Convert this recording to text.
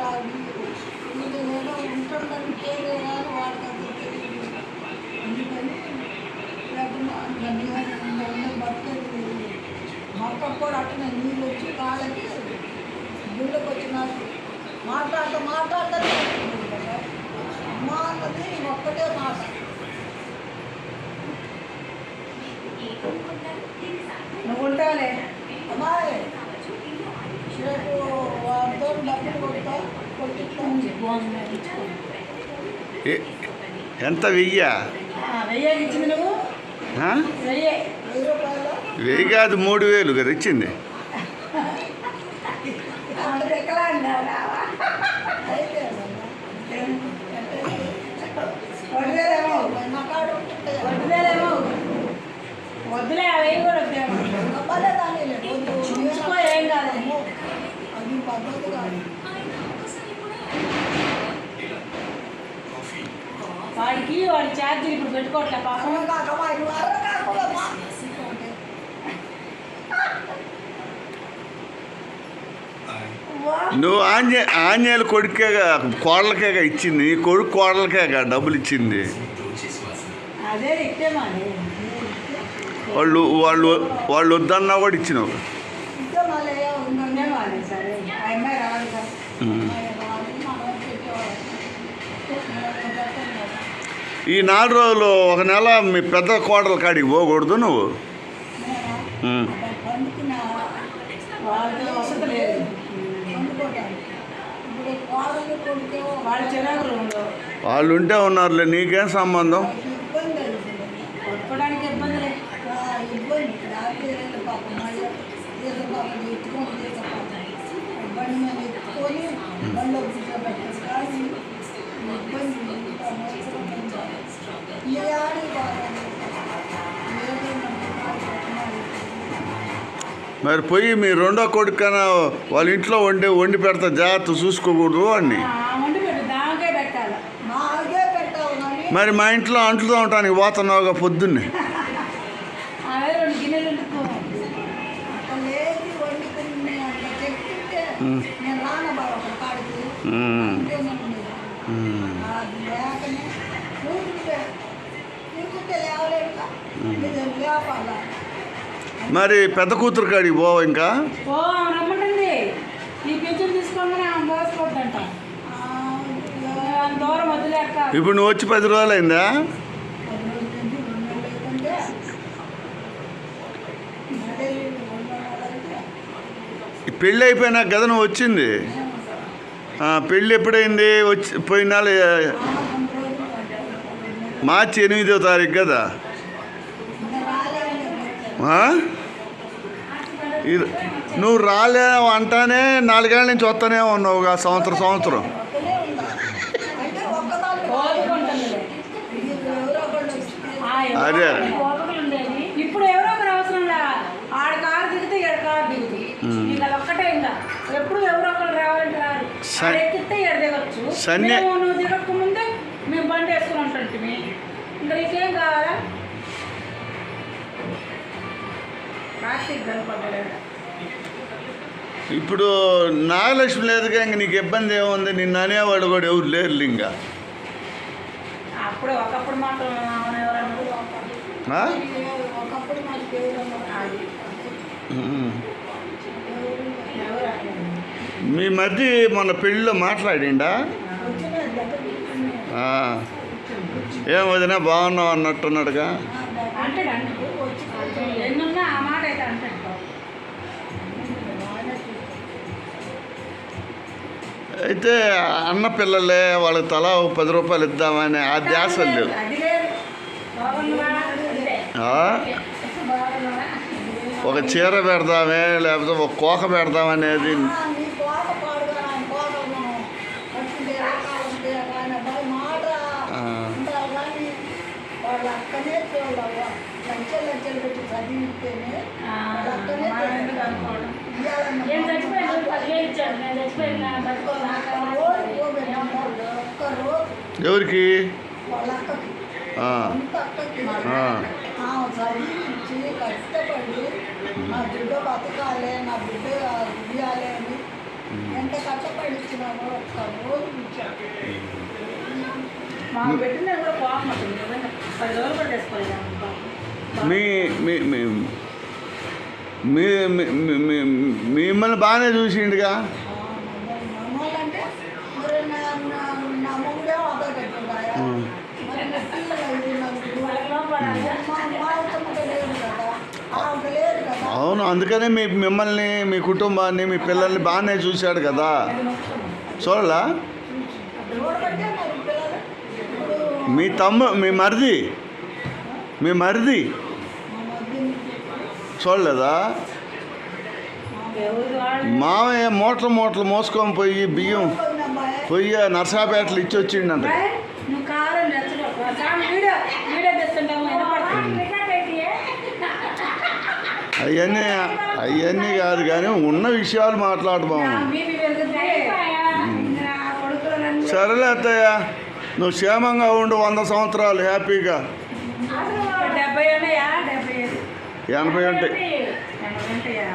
రాదు ఇది ఏదో ఉంటుందని పేరు కానీ వాడికి అసలు తెలియదు. అందుకని బతికేది మొక్క కూడా అట్లనే నీళ్ళు వచ్చి కాళ్ళకి గుళ్ళకి వచ్చినారు మాట్లాడుతూనే కదా అమ్మ అన్నది ఒక్కటే మాట. నువ్వు ఉంటాలే అమ్మాయి రేపు వాడితో డబ్బులు కొట్టిస్తాను. ఎంత వెయ్యా? 1000 ఇచ్చింది నువ్వు. 1000 రూపాయలు 1000 కాదు 3000 కదా ఇచ్చింది. వద్దులే అవి కూడా చూసుకో ఏం కాదేమో అది పద్ధతి కాదు. వాడికి వాడి ఛార్జీలు ఇప్పుడు పెట్టుకోవట్లే పాపం. నువ్వు ఆంజనేయులు కొడుకేగా కోడలకేగా ఇచ్చింది, నీ కొడుకు కోడలకేగా డబ్బులు ఇచ్చింది. అదే ఇచ్చేమాలి వాళ్ళు వాళ్ళు వాళ్ళు వద్దన్నా కూడా ఇచ్చినావు. ఈ 4 రోజులు ఒక నెల మీ పెద్ద కోడల కాడికి పోకూడదు నువ్వు. వాళ్ళు ఉంటే ఉన్నారులే, నీకేం సంబంధం? మరి పోయి మీ రెండో కొడుకైనా వాళ్ళ ఇంట్లో వండి పెడతా, జాగ్రత్త చూసుకోకూడదు వాడిని. మరి మా ఇంట్లో అంట్లు తోమటానికి పోతున్నావుగా పొద్దున్నే. మరి పెద్ద కూతురు కాడికి పోవ ఇంకా. ఇప్పుడు నువ్వు వచ్చి 10 రోజులు అయిందా? పెళ్ళి అయిపోయినా కదా నువ్వు వచ్చింది. పెళ్ళి ఎప్పుడైంది? పోయిన నెల మార్చి 8వ తారీఖు కదా. నువ్వు రాలేవు అంటానే 4 ఏళ్ళ నుంచి వస్తానే ఉన్నావుగా, సంవత్సరం. అదే ఇప్పుడు ఎవరో ఒకరు అవసరం లే, ఆడ కారు దిగితే ఏడు కారు దిగుతుంది. ఇంకా ఒక్కటే ఇంకా ఎప్పుడు ఎవరో ఒకరు రావాలంటే రారు. ఎక్కితే ఏడు దిగొచ్చు. నువ్వు దిగక ముందే మేము బండి వేసుకుని ఉంటుంటే ఇంకా నీకేం కావాలా? ఇప్పుడు నాగలక్ష్మి లేదుగా, ఇంక నీకు ఇబ్బంది ఏముంది? నిన్ను అనేవాడు కూడా ఎవరు లేరు ఇంకా. అప్పుడు ఒకప్పుడు మాత్రం మీ మధ్య మొన్న పెళ్ళిలో మాట్లాడిండా? ఏం వదినా బాగున్నావు అన్నట్టున్నాడుగా. అయితే అన్న పిల్లలే వాళ్ళకి తలా 10 రూపాయలు ఇద్దామని ఆ ధ్యాస లేవు. ఒక చీర పెడదామే, లేకపోతే ఒక కోక పెడదామనేది. ఎవరికి? చదివించి కష్టపడి నా బిడ్డ బతకాలి, నా బిడ్డ ఇవ్వాలి అని ఎంత కష్టపడి ఇచ్చినామో మాకు పెట్టినా కూడా కోపం వస్తుంది నిజంగా 10 రోజులు కూడా చేసుకోలేదు మీ మీ మీ మీ మీ- మీ- మీ- మిమ్మల్ని బాగానే చూసిండుగా అంటే మరి నా మొగుడే ఆధార్ పెట్టుకున్నాయా మరి నా పిల్లలు లేదు కదా ఆవిడ లేదు కదా. అవును, అందుకనే మిమ్మల్ని మీ కుటుంబాన్ని మీ పిల్లల్ని బాగానే చూశాడు కదా. చూడలా చూడబట్టే మరి పిల్లలు ఇప్పుడు మీ మరిది మా మధ్యని చూడలేదా? ఎవరు వాళ్ళు మామయ్య మూటలు మోసుకొని పోయి బియ్యం అబ్బాయి పోయి నర్సాపేటలు ఇచ్చి వచ్చిండంట. అబ్బాయి, నువ్వు కారం తెచ్చడం వీడియో తెచ్చుంటాము అవన్నీ కాదు కానీ ఉన్న విషయాలు మాట్లాడు బాబు. సరేలే అత్తయ్య, నువ్వు క్షేమంగా ఉండు 100 సంవత్సరాలు హ్యాపీగా. 70 ఉన్నాయా 70 80 ఉంటాయి. 80 ఉంటాయా